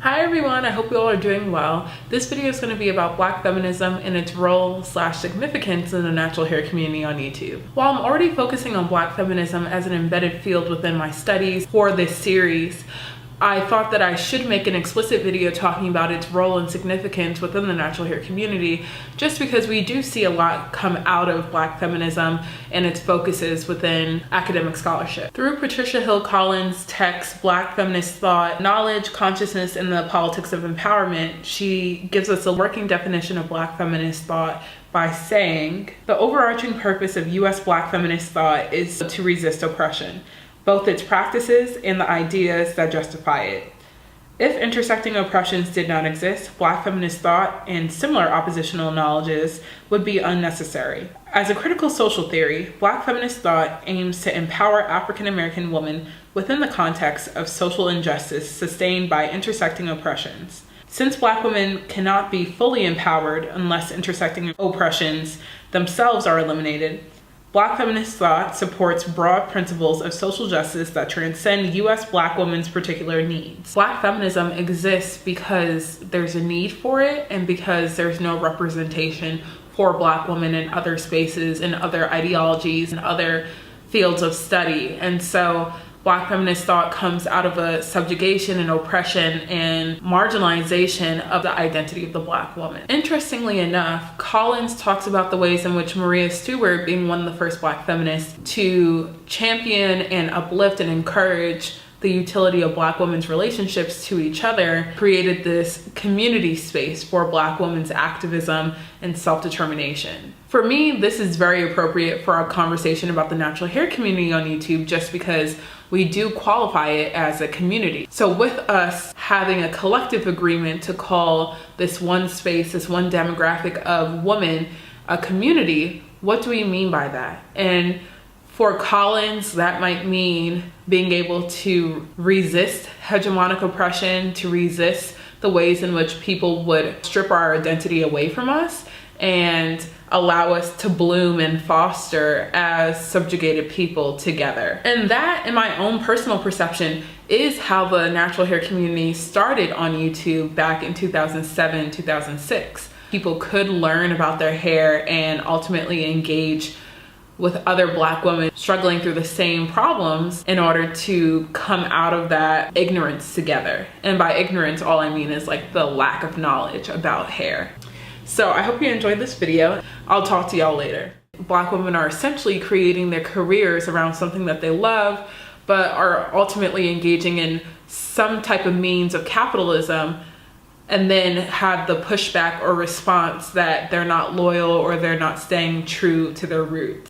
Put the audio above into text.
Hi everyone, I hope you all are doing well. This video is going to be about Black feminism and its role/significance in the natural hair community on YouTube. While I'm already focusing on Black feminism as an embedded field within my studies for this series, I thought that I should make an explicit video talking about its role and significance within the natural hair community, just because we do see a lot come out of Black feminism and its focuses within academic scholarship. Through Patricia Hill Collins' text, Black Feminist Thought, Knowledge, Consciousness, and the Politics of Empowerment, she gives us a working definition of Black feminist thought by saying, the overarching purpose of US Black feminist thought is to resist oppression, both its practices and the ideas that justify it. If intersecting oppressions did not exist, Black feminist thought and similar oppositional knowledges would be unnecessary. As a critical social theory, Black feminist thought aims to empower African American women within the context of social injustice sustained by intersecting oppressions. Since Black women cannot be fully empowered unless intersecting oppressions themselves are eliminated, Black feminist thought supports broad principles of social justice that transcend US Black women's particular needs. Black feminism exists because there's a need for it and because there's no representation for Black women in other spaces and other ideologies and other fields of study. And so Black feminist thought comes out of a subjugation and oppression and marginalization of the identity of the Black woman. Interestingly enough, Collins talks about the ways in which Maria Stewart, being one of the first Black feminists to champion and uplift and encourage the utility of Black women's relationships to each other, created this community space for Black women's activism and self-determination. For me, this is very appropriate for our conversation about the natural hair community on YouTube, just because we do qualify it as a community. So with us having a collective agreement to call this one space, this one demographic of women, a community, what do we mean by that? And for Collins, that might mean being able to resist hegemonic oppression, to resist the ways in which people would strip our identity away from us and allow us to bloom and foster as subjugated people together. And that, in my own personal perception, is how the natural hair community started on YouTube back in 2007, 2006. People could learn about their hair and ultimately engage with other Black women struggling through the same problems in order to come out of that ignorance together. And by ignorance, all I mean is like the lack of knowledge about hair. So I hope you enjoyed this video. I'll talk to y'all later. Black women are essentially creating their careers around something that they love, but are ultimately engaging in some type of means of capitalism, and then have the pushback or response that they're not loyal or they're not staying true to their roots.